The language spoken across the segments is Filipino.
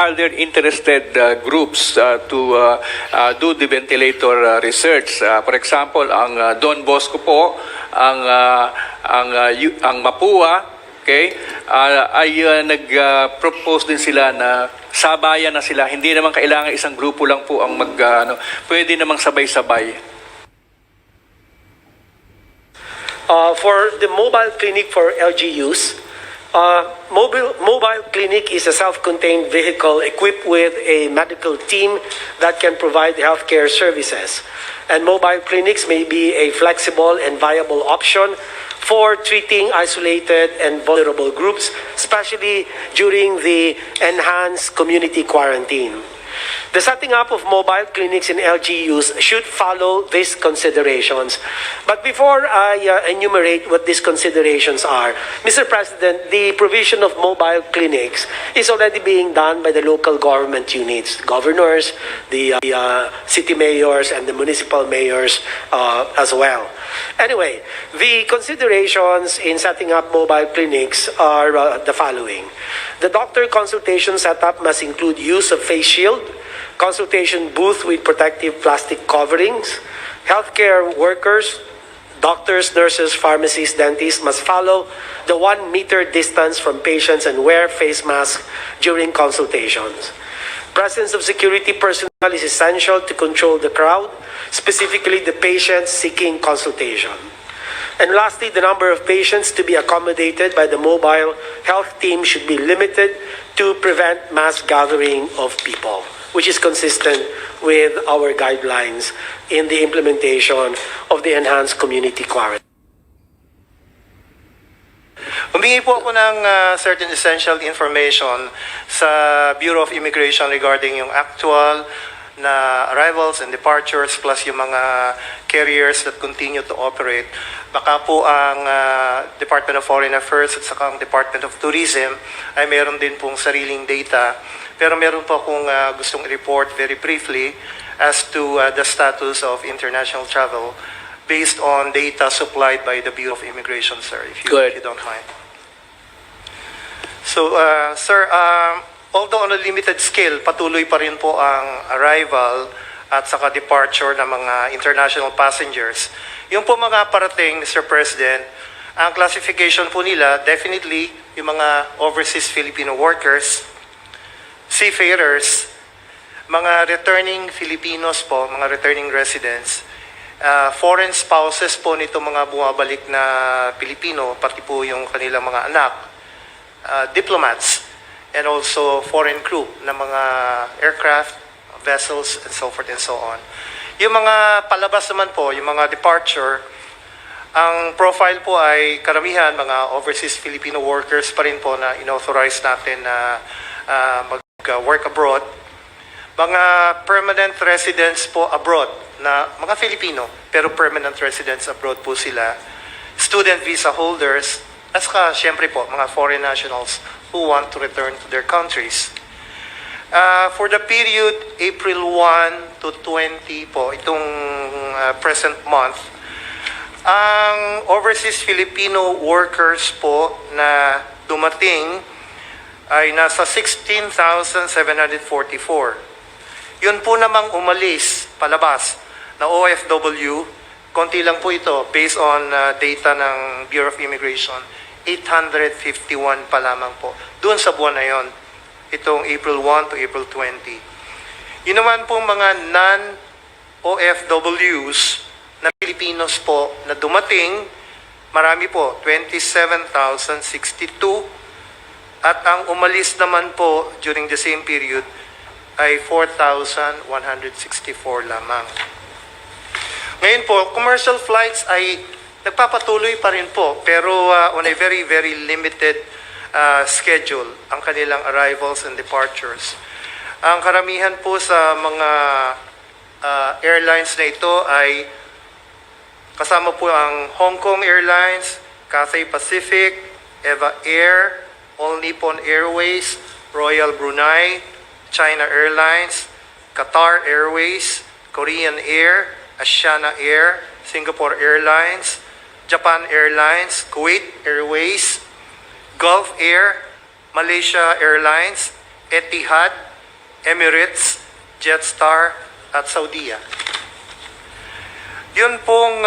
other interested groups to do the ventilator research. For example, ang Don Bosco po, ang Mapua, okay, ay nag-propose din sila na sabayan na sila. Hindi naman kailangan isang grupo lang po ang pwede namang sabay-sabay. For the mobile clinic for LGUs, mobile clinic is a self-contained vehicle equipped with a medical team that can provide healthcare services. And mobile clinics may be a flexible and viable option for treating isolated and vulnerable groups, especially during the enhanced community quarantine. The setting up of mobile clinics in LGUs should follow these considerations. But before I enumerate what these considerations are, Mr. President, the provision of mobile clinics is already being done by the local government units, governors, the city mayors, and the municipal mayors as well. Anyway, the considerations in setting up mobile clinics are the following. The doctor consultation setup must include use of face shield, consultation booth with protective plastic coverings. Healthcare workers, doctors, nurses, pharmacists, dentists must follow the 1 meter distance from patients and wear face masks during consultations. Presence of security personnel is essential to control the crowd, specifically the patients seeking consultation. And lastly, the number of patients to be accommodated by the mobile health team should be limited to prevent mass gathering of people, which is consistent with our guidelines in the implementation of the enhanced community quarantine. Humingi po ako ng certain essential information sa Bureau of Immigration regarding yung actual na arrivals and departures plus yung mga carriers that continue to operate. Baka po ang Department of Foreign Affairs at saka ang Department of Tourism ay meron din pong sariling data. Pero meron po akong gustong report very briefly as to the status of international travel based on data supplied by the Bureau of Immigration, sir, if you don't mind. So, sir, although on a limited scale, patuloy pa rin po ang arrival at saka departure ng mga international passengers. Yung po mga parating, Mr. President, ang classification po nila, definitely yung mga overseas Filipino workers, seafarers, mga returning Filipinos po, mga returning residents, foreign spouses po nito mga bumabalik na Pilipino, pati po yung kanilang mga anak, diplomats, and also foreign crew ng mga aircraft, vessels, and so forth and so on. Yung mga palabas naman po, yung mga departure, ang profile po ay karamihan mga overseas Filipino workers pa rin po na inauthorize natin na mag-work abroad. Mga permanent residents po abroad na mga Filipino, pero permanent residents abroad po sila. Student visa holders, at saka syempre po mga foreign nationals who want to return to their countries. For the period April 1 to 20 po, itong present month, ang overseas Filipino workers po na dumating ay nasa 16,744. Yun po namang umalis, palabas, na OFW, konti lang po ito, based on data ng Bureau of Immigration, 851 pa lamang po. Doon sa buwan na yon, itong April 1 to April 20. Yun naman pong mga non-OFWs na Filipinos po na dumating, marami po, 27,062. At ang umalis naman po during the same period ay 4,164 lamang. Ngayon po, commercial flights ay nagpapatuloy pa rin po, pero on a very, very limited schedule ang kanilang arrivals and departures. Ang karamihan po sa mga airlines na ito ay kasama po ang Hong Kong Airlines, Cathay Pacific, Eva Air, All Nippon Airways, Royal Brunei, China Airlines, Qatar Airways, Korean Air, Asiana Air, Singapore Airlines, Japan Airlines, Kuwait Airways, Gulf Air, Malaysia Airlines, Etihad, Emirates, Jetstar, at Saudiya. Yun pong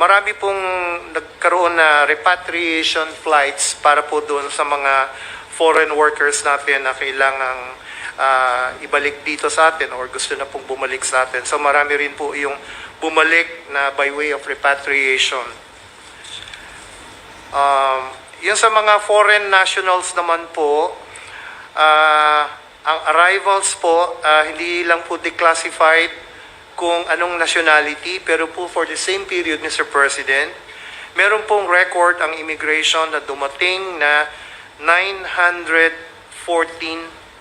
marami pong nagkaroon na repatriation flights para po doon sa mga foreign workers natin na kailangang ibalik dito sa atin or gusto na pong bumalik sa atin. So marami rin po yung bumalik na by way of repatriation. Yung sa mga foreign nationals naman po, ang arrivals po, hindi lang po declassified kung anong nationality, pero po for the same period, Mr. President, meron pong record ang immigration na dumating na 914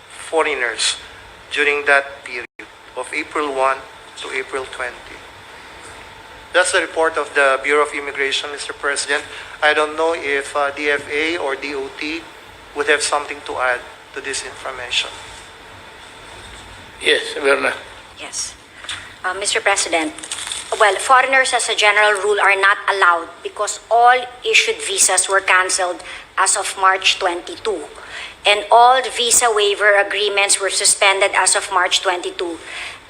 foreigners during that period of April 1 to April 20. That's the report of the Bureau of Immigration, Mr. President. I don't know if DFA or DOT would have something to add to this information. Yes, Verna. Yes. Mr. President, well, foreigners as a general rule are not allowed because all issued visas were canceled as of March 22. And all visa waiver agreements were suspended as of March 22.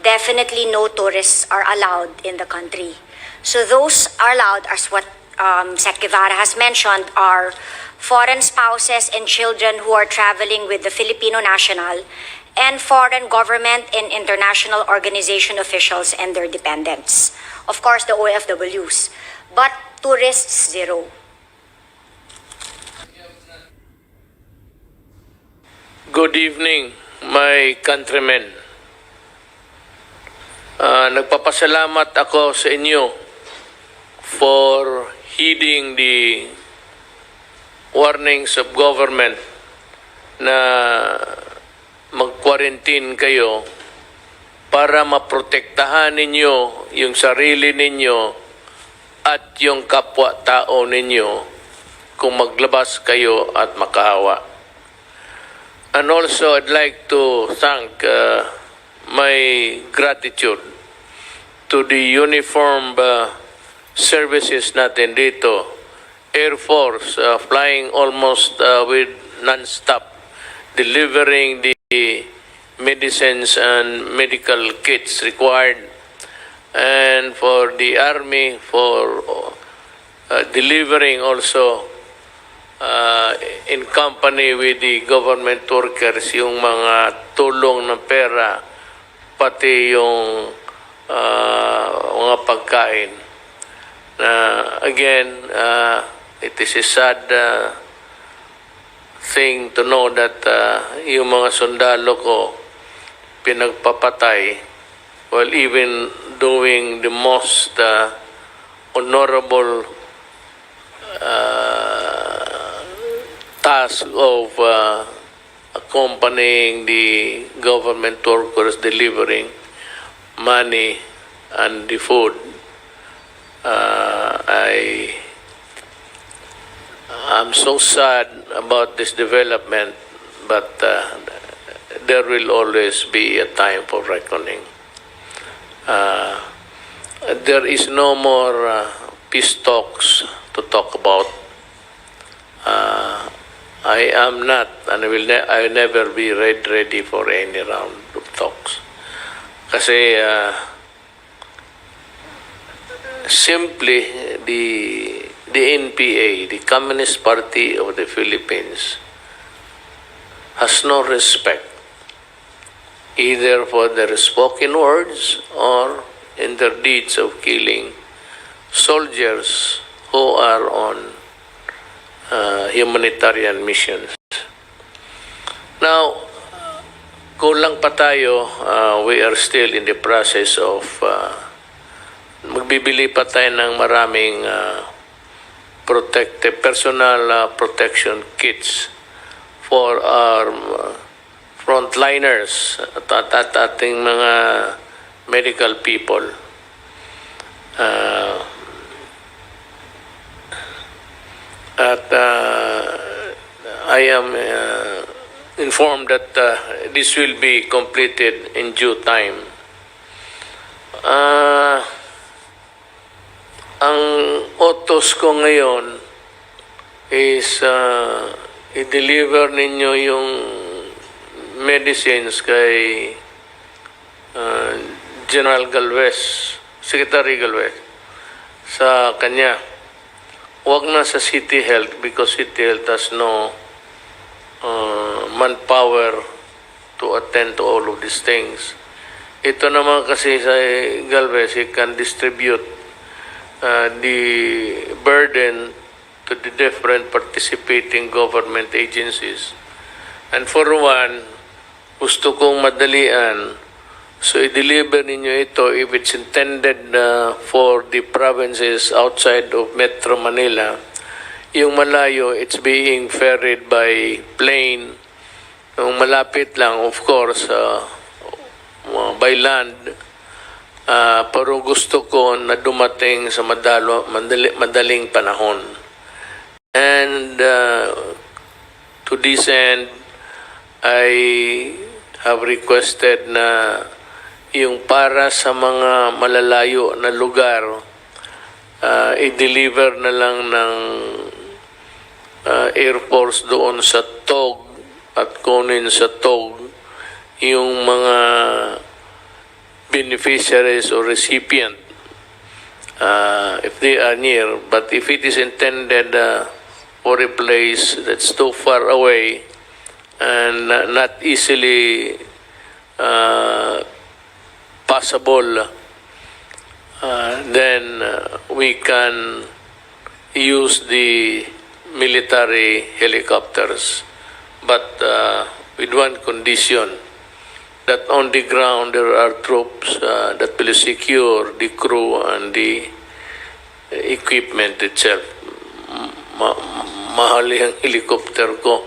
Definitely no tourists are allowed in the country. So those are allowed, as what Sec. Guevara has mentioned, are foreign spouses and children who are traveling with the Filipino national, and foreign government and international organization officials and their dependents. Of course, the OFWs. But tourists, zero. Good evening, my countrymen. Nagpapasalamat ako sa inyo for heeding the warnings of government na mag-quarantine kayo para maprotektahan ninyo yung sarili ninyo at yung kapwa-tao ninyo kung maglabas kayo at makahawa. And also, I'd like to thank my gratitude to the uniformed services natin dito. Air Force, flying almost with non-stop, delivering the medicines and medical kits required, and for the Army for delivering also in company with the government workers yung mga tulong ng pera, pati yung mga pagkain. Again, it is a sad thing to know that yung mga sundalo ko pinagpapatay while even doing the most honorable task of accompanying the government workers delivering money and the food. I'm so sad about this development, but there will always be a time for reckoning. There is no more peace talks to talk about. I am not, and I will never be ready for any round of talks. Kasi simply the NPA, the Communist Party of the Philippines, has no respect either for their spoken words or in their deeds of killing soldiers who are on humanitarian missions. Now, kulang pa tayo, we are still in the process of magbibili pa tayo ng maraming personal protection kits for our frontliners at ating mga medical people. I am informed that this will be completed in due time. Ang utos ko ngayon is i-deliver ninyo yung medicines kay General Galvez, Secretary Galvez, sa kanya. Huwag na sa City Health because City Health has no manpower to attend to all of these things. Ito naman kasi sa Galvez, he can distribute the burden to the different participating government agencies. And for one, gusto kong madalian, so i-deliver ninyo ito if it's intended for the provinces outside of Metro Manila. Yung malayo, it's being ferried by plane. Yung malapit lang, of course, by land. Pero gusto ko na dumating sa madaling panahon. And to this end, I have requested na yung para sa mga malalayo na lugar, i-deliver na lang ng Air Force doon sa TOG at kunin sa TOG yung mga beneficiaries or recipient if they are near. But if it is intended for a place that's too far away and not easily possible, then we can use the military helicopters, but with one condition, that on the ground there are troops that will secure the crew and the equipment itself. Mahal yung helicopter ko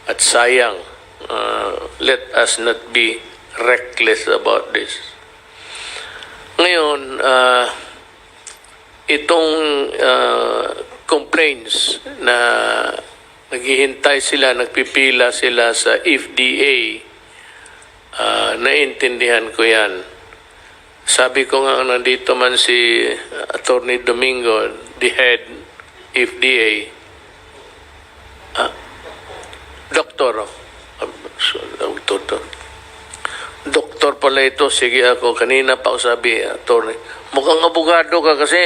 at sayang. Let us not be reckless about this. Ngayon, itong complaints na naghihintay sila, nagpipila sila sa FDA, naintindihan ko yan. Sabi ko nga, nandito man si Attorney Domingo, the head FDA, Doktor pala ito, sige ako, kanina pa ako sabi, Attorney, mukhang abogado ka kasi.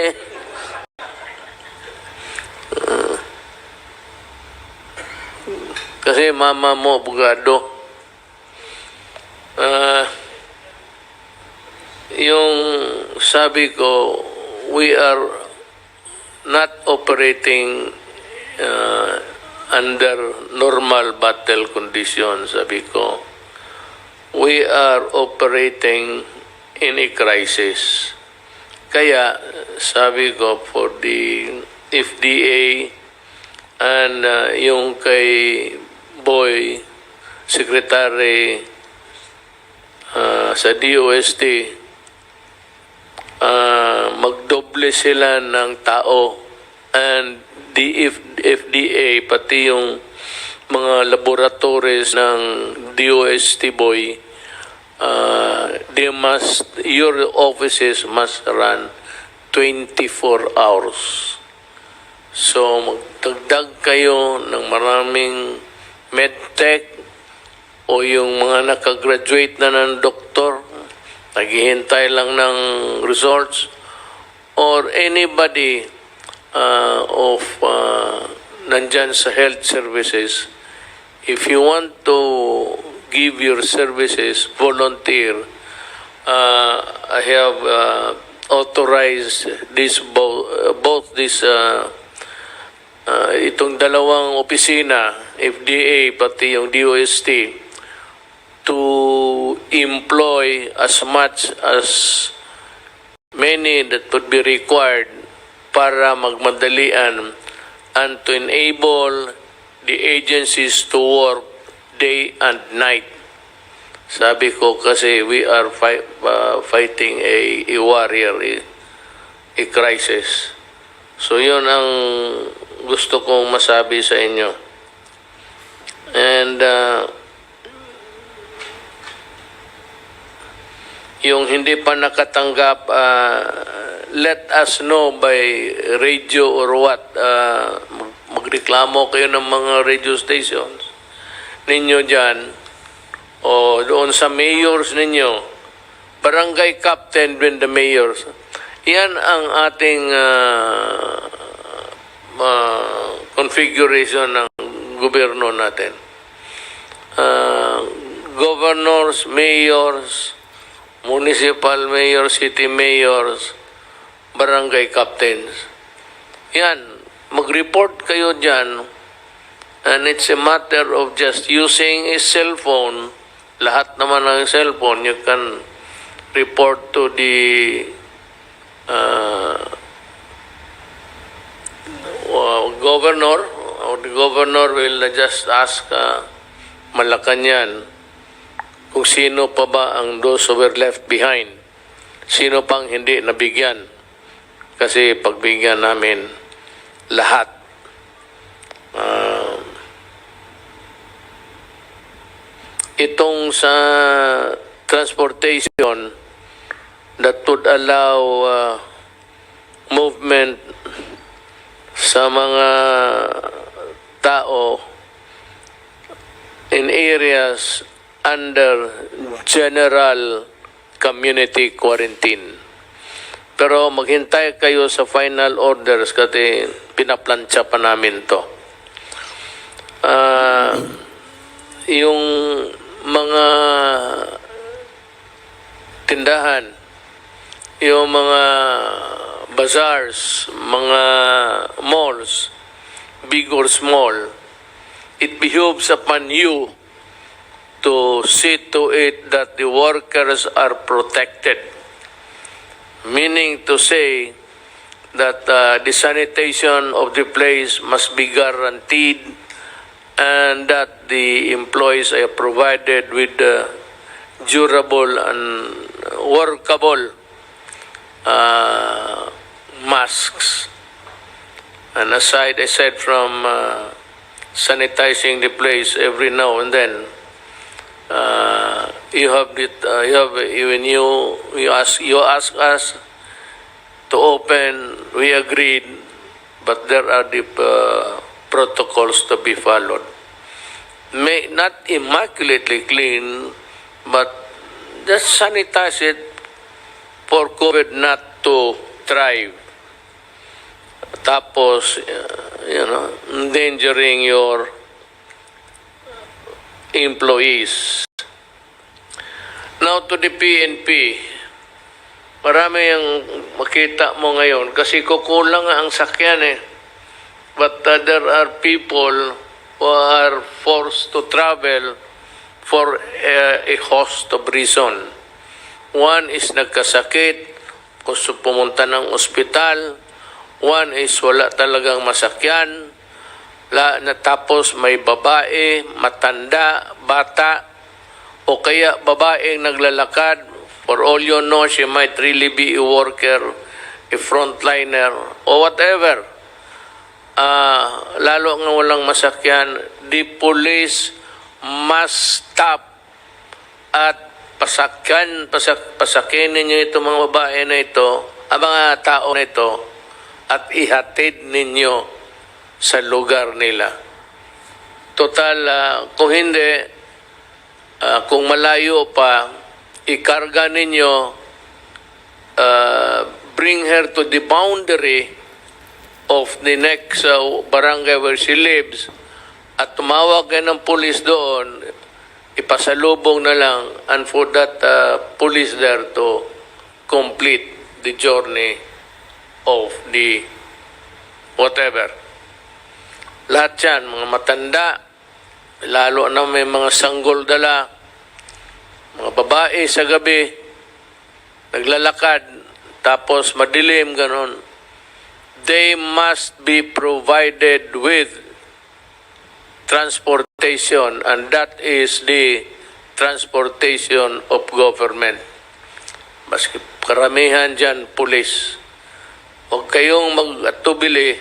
Kasi mama mo, abogado. Yung sabi ko, we are not operating under normal battle conditions, sabi ko. We are operating in a crisis. Kaya, sabi ko, for the FDA and yung kay Boy, Secretary sa DOST, magdoble sila ng tao, and the FDA, pati yung mga laboratories ng DOST Boy, your offices must run 24 hours. So, magdagdag kayo ng maraming medtech o yung mga nakagraduate na ng doktor, naghihintay lang ng results, or anybody nandyan sa health services, if you want to give your services, volunteer. I have authorized this both this itong dalawang opisina, FDA pati yung DOST, to employ as much as many that would be required para magmadalian and to enable the agencies to work day and night. Sabi ko kasi we are fighting a warrior, a crisis. So yun ang gusto kong masabi sa inyo. And yung hindi pa nakatanggap, let us know by radio or what. Magreklamo kayo ng mga radio stations ninyo dyan o doon sa mayors ninyo, barangay captain when the mayors. Yan ang ating configuration ng gobyerno natin. Governors, mayors, municipal mayors, city mayors, barangay captains. Yan, mag-report kayo dyan, and it's a matter of just using a cellphone. Lahat naman ng cellphone, you can report to the governor, or the governor will just ask Malacanang kung sino pa ba ang those who were left behind. Sino pang hindi nabigyan. Kasi pagbigyan namin lahat. Itong sa transportation that would allow movement sa mga tao in areas under general community quarantine. Pero maghintay kayo sa final orders kasi pinaplansya pa namin to. Yung mga tindahan, yung mga bazaars, mga malls, big or small, it behooves upon you to see to it that the workers are protected. Meaning to say that the sanitation of the place must be guaranteed and that the employees are provided with durable and workable masks. And aside from sanitizing the place every now and then, you ask us to open. We agreed, but there are the protocols to be followed. May not immaculately clean, but just sanitize it for COVID not to thrive. Tapos, endangering your employees. Now to the PNP, marami ang makita mo ngayon kasi kukulang ang sakyan eh. But there are people who are forced to travel for a host of reason. One is nagkasakit, gusto pumunta ng ospital. One is wala talagang masakyan. Tapos may babae, matanda, bata, o kaya babaeng naglalakad. For all you know, she might really be a worker, a frontliner, or whatever. Lalo nga walang masakyan, the police must stop at pasakin ninyo itong mga babae na ito, ang mga tao na ito, at ihatid ninyo sa lugar nila. Total, kung hindi, kung malayo pa, ikarga ninyo, bring her to the boundary of the next barangay where she lives, at tumawag kayo ng police doon, ipasalubong na lang, and for that police there to complete the journey of the whatever. Lahat yan, mga matanda, lalo na may mga sanggol dala, mga babae sa gabi, naglalakad, tapos madilim, ganon. They must be provided with transportation, and that is the transportation of government. Maski karamihan dyan, pulis. Huwag kayong mag-atubili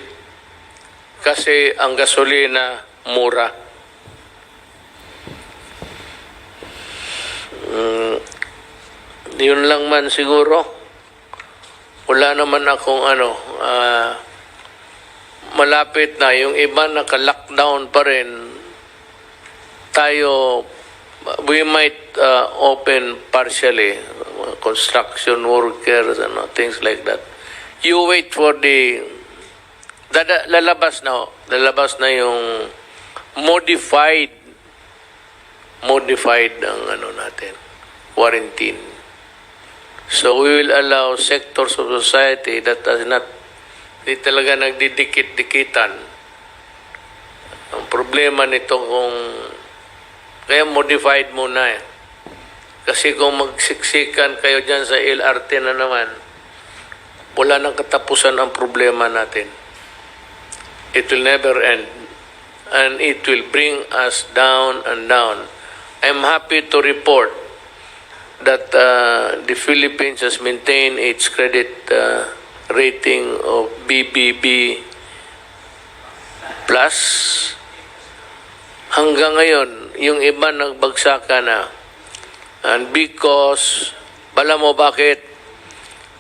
kasi ang gasolina mura. Yun lang man siguro. Wala naman akong malapit na. Yung iba naka-lockdown pa rin. Tayo we might open partially construction workers and things like that. You wait for lalabas na yung modified ang natin, quarantine. So we will allow sectors of society that are not, di talaga nagdidikit-dikitan. Ang problema nito kaya modified muna eh. Kasi kung magsiksikan kayo dyan sa LRT na naman, wala nang katapusan ang problema natin. It will never end. And it will bring us down and down. I'm happy to report that the Philippines has maintained its credit rating of BBB plus. Hanggang ngayon, yung iba nagbagsakan na. And because, bala mo bakit?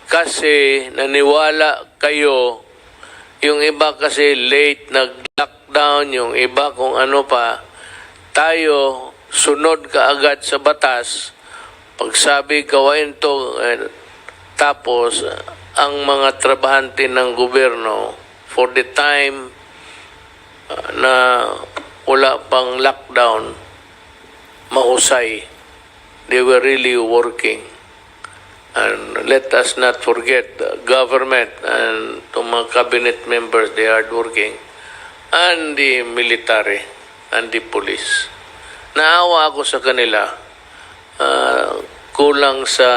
Kasi naniwala kayo, yung iba kasi late nag-lockdown, yung iba kung ano pa, tayo sunod kaagad sa batas, pagsabi gawain to, tapos ang mga trabahante ng gobyerno for the time na wala pang lockdown, mahusay. They were really working. And let us not forget the government and to mga cabinet members, they are working. And the military and the police. Naawa ako sa kanila. Kulang sa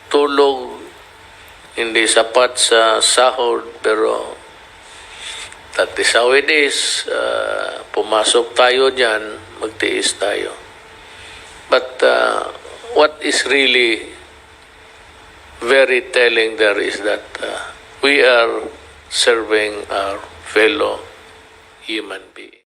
tulog, hindi sapat sa sahod, pero that is how it is. Pumasok tayo dyan, magtiis tayo. But what is really very telling there is that we are serving our fellow human beings.